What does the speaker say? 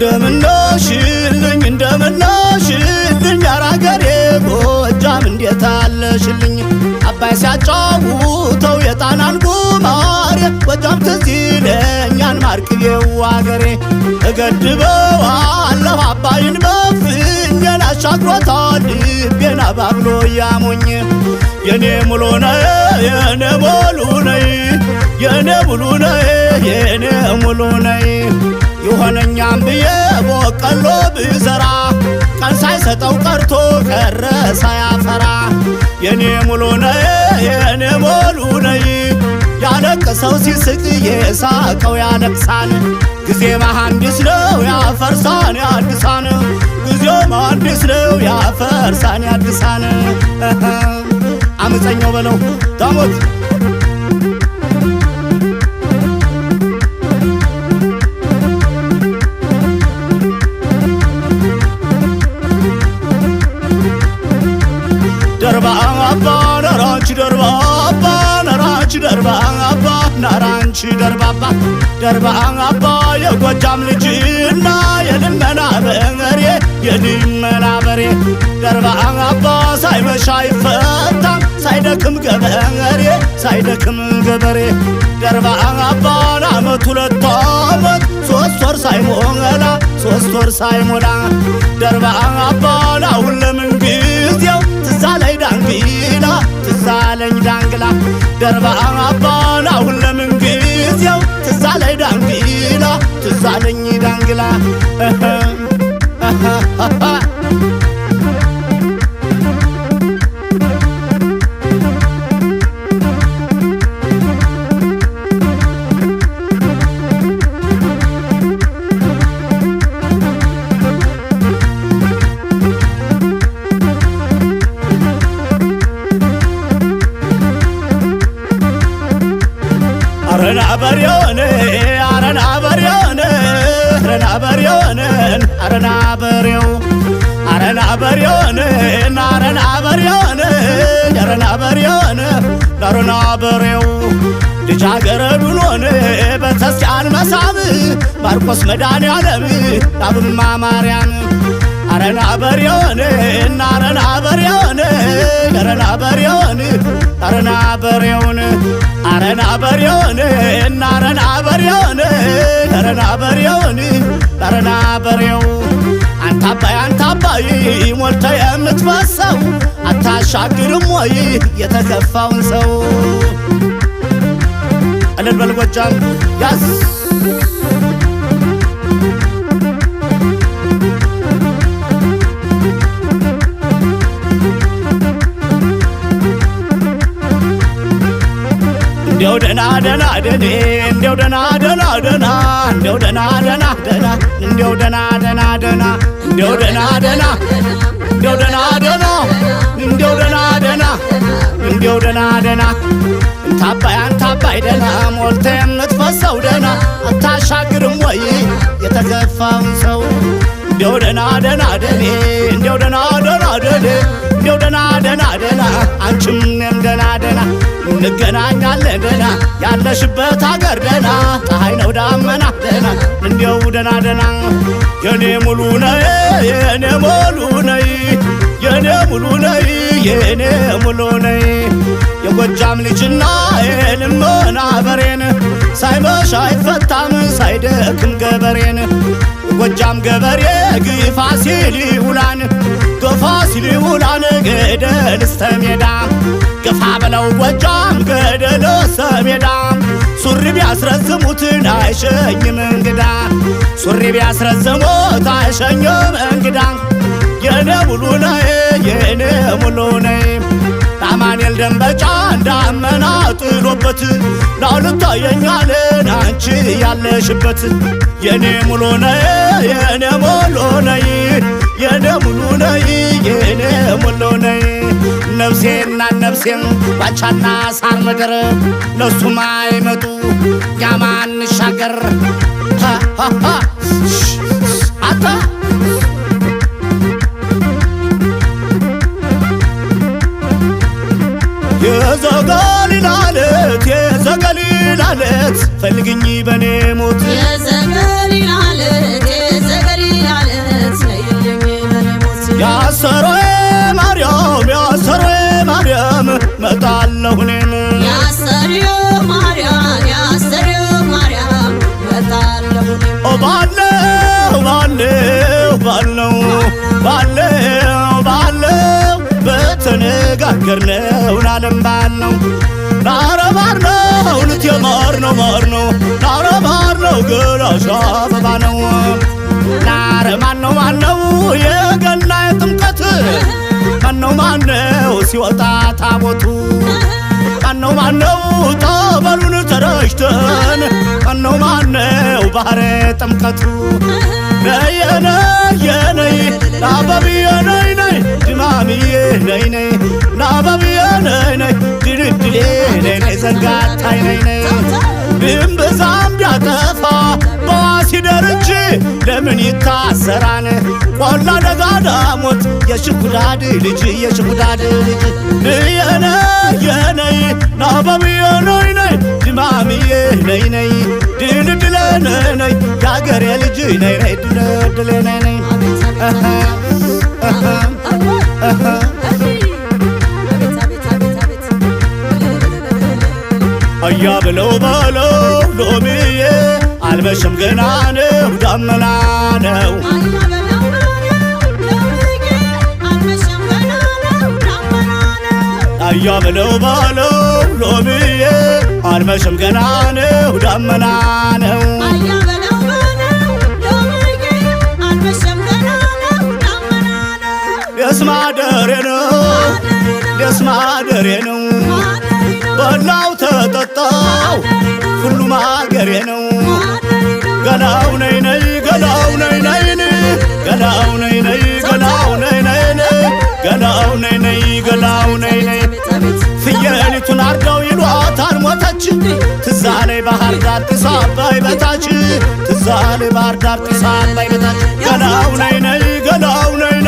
እንደምነሽልኝ አራገሬ ጎጃም እንዴት አለሽልኝ አባይ ሲያጫውተው የጣናን ጉማሬ ጎጃም ትዝ ይለኛል ማርቅቤው አገሬ እገድበዋለሁ አባይን በፍኜን አሻግሮታል ልቤን አባብሎ ያሞኝ የኔ ሙሉ ነይ የኔ ሙሉ ነይ የኔ ሙሉ ነይ የኔ ሙሉ ነይ የሆነኛም ብዬ በቀሎ ብዘራ ቀን ሳይሰጠው ቀርቶ ቀረ ሳያፈራ የኔ ሙሉ ነይ የኔ ሙሉ ነይ ያለቀሰው ሲስቅ የሳቀው ያለቅሳል ጊዜ መሐንዲስ ነው ያፈርሳን ያድሳን ጊዜ መሐንዲስ ነው ያፈርሳን ያድሳን አመፀኛው በለው ታሞት ደርባ አባ ናራንቺ ደርባ አባ ናራንቺ ደርባ አባ ናራንቺ ደርባ አባ የጎጃም ልጅና የልመና በሬ ደርባ አባ ሳይመሻ አይፈታም ሳይደክም ገበሬ ደርባ አባ አመት 2 አመት 3 ወር ሳይሞላ ደርባ አባ አሁን ለምን ጊዜው ትዛለኝ ዳንግላ ደርባ አባ አሁን ለምን ጊዜው ትዛለኝ ዳንግላ አረና በሬው ልጃገረዱን ሆነ በተስያን መሳብ ማርቆስ መድኃኔዓለም አብማ ማርያም አረና በሬውን አንተ አባይ ሞልተ የምትፈሰው አታሻግርም ወይ የተከፋውን ሰው እልል በል ጎጃም ያዝ እንዲያው ደና ደኔ እንዲያው ደና አንተ አባይ ደና ሞልተ የምትፈሰው ደና አታሻግርም ወይ የተከፋውን ሰው እንዲያው ደና ደኔ እንዲያው ደና አንቺም ደና እንገናኛለን ደና ያለሽበት አገር ደና ፀሐይ ነው ዳመና ደና እንዲያው ደና የኔ ሙሉ ነይ የጎጃም ልጅና የልመና በሬን ሳይመሻ አይፈታም ሳይደክም ገበሬን የጎጃም ገበሬ ግፋ ሲል ይውላን ገደል እስተ ሜዳ ገፋ በለው ጎጃም ገደል እስተ ሜዳ ሱሪ ቢያስረዝሙት አይሸኝም እንግዳ የኔ ሙሉ ነይ አማኑኤል ደንበጫ እንዳመና ጥሎበት ናልታየኛለን አንቺ ያለሽበት የኔ ሙሉ ነይ ነፍሴና ነፍሴም ባቻና ሳር ምድር ለሱማ አይመጡ ያማን ሻገር አታ የዘገሊላለት ፈልግኝ በኔ ሞት የዘገሊላለት ባለው በተነጋገርነው ናለም ባልነው ናረባር ነው ልትየማር ነው ማር ነው ናረባር ነው ገላሽ አበባ ነው ናረ ማነው የገና የጥምቀት ማነው ሲወጣ ታቦቱ ማነው ጠበሉን ተረጭተን ማነው ባህረ ጥምቀቱ ነይ ናበብዬ ነይ ድማምዬ ነይ ናበብዬ ነይ ድልድሌ ነይ ዘንጋታይ ነይ ድንብዛም ቢያጠፋ በዋሲደር እንጂ ለምን ይታሰራን ቆላ ደጋ ዳሞት የሽጉዳድ ልጅ ነይ ናበብዬ ነይ ድማምዬ ነይ ድልድሌ ነይ ያገሬ ልጅ ነይ ድልድሌ ነይ አያ ብለው ሎሚዬ አልመሸም ገና ነው ዳመና ነው አያ ብለው ሎሚዬ አልመሸም ገና ነው ዳመና ነው ደስማደሬ ነው በላው ተጠጣው ሁሉም አገሬ ነው ገላው ነይ ገላው ነይ ፍየሊቱን አርደው ይሏታል ሞተች ትዛለይ ባህር ዳር ጥሳ አባይ በታች ትዛለይ ባህር ዳር ጥሳ አባይ በታች ገላው ነይ ገላው ነይ